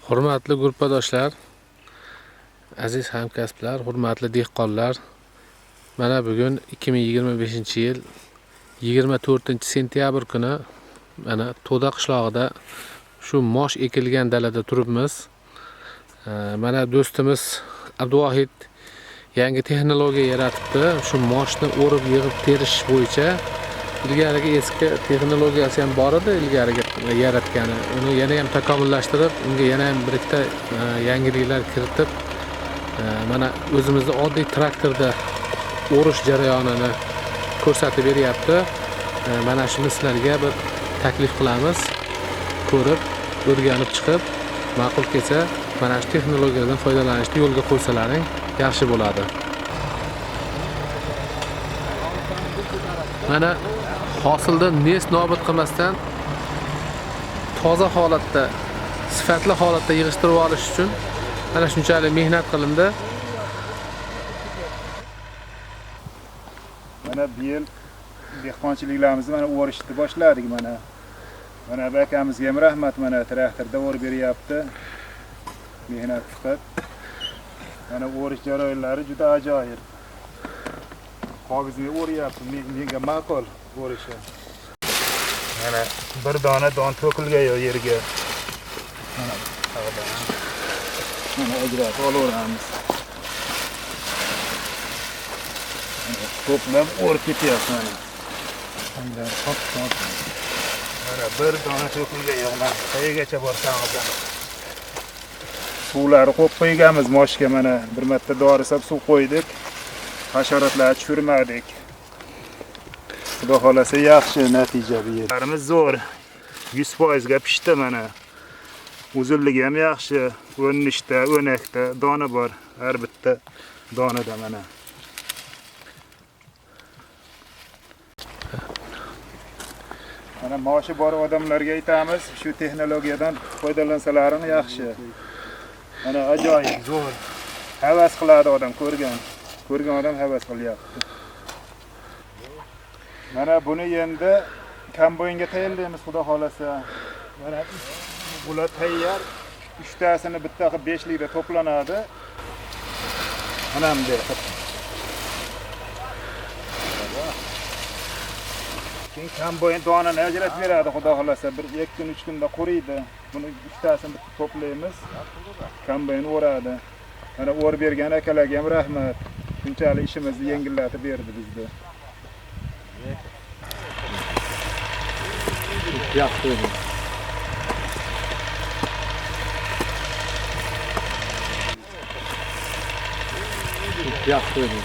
Hurmatli guruhdoshlar, aziz hamkasblar, hurmatli dehqonlar. Mana bugun 2025-yil 24-sentyabr kuni mana To'da qishlog'ida shu mosh ekilgan dalada turibmiz. Mana do'stimiz Abduvohid yangi texnologiya yaratibdi. Shu moshni o'rib yig'ib terish bo'yicha ilgarigi eski texnologiyasi ham bor edi, ilgarigi yaratgani. Uni yana ham takomillashtirib, unga yana ham bir ikkita yangiliklar kiritib, mana o'zimizning oddiy traktorda o'rish jarayonini ko'rsatib beryapti. Mana shuni sizlarga bir taklif qilamiz. Ko'rib, o'rganib chiqib, ma'qul kelsa, mana shu texnologiyadan foydalanishni yo'lga qo'ysalaring yaxshi bo'ladi. Mana hosilda nes nobud qilmasdan toza holatda, sifatli holatda yig'ishtirib olish uchun mana shunchalik mehnat qilindi. Mana bu yil dehqonchiliklarimizni mana o'rishni boshladik mana. Mana akamizga ham rahmat, mana traktorda o'rib beryapti. Mehnat qilib. Mana o'rish jarayonlari juda ajoyib. Hobizni o'ryapti, menga ma'qul o'rishi. Mana bir dona don to'kilgan yerga. Mana ajratib olaveramiz. To'plab o'rib ketyapti mana. Mana bir dona to'kilgan yo'qdan qayergacha borsamiz. Suvlari qo'yib qo'yganmiz moshga, mana bir marta dori solib suv qo'ydik. Hasharotlar tushirmadik. Xudo xolasa yaxshi natija bu yer. Larimiz zo'r. 100% ga pishdi mana. Uzunligi ham yaxshi, o'nishda, o'nakda dona bor. Har bitta donada mana. Mana moshi bor odamlarga aytamiz, shu texnologiyadan foydalansalarini yaxshi. Mana ajoyib, zo'r. Havas qiladi odam ko'rgan odam havas qilyapti. Mana buni endi kombaynga tayyorlaymiz, xudo xolasa. Mana bular tayyor. 3 tasini bitta qilib 5 likda to'planadi. Mana bunday qilib. Keyin kombayn donani ajratib beradi, xudo xolasa. 1-2 kun, 3 kunda quriydi. Buni 3 tasini bitta to'playmiz. Kombayn o'radi. Mana o'rib bergan akalarga ham rahmat. Shunchalik ishimizni yengillatib berdi bizga. Yaxshi edi. Yaxshi edi.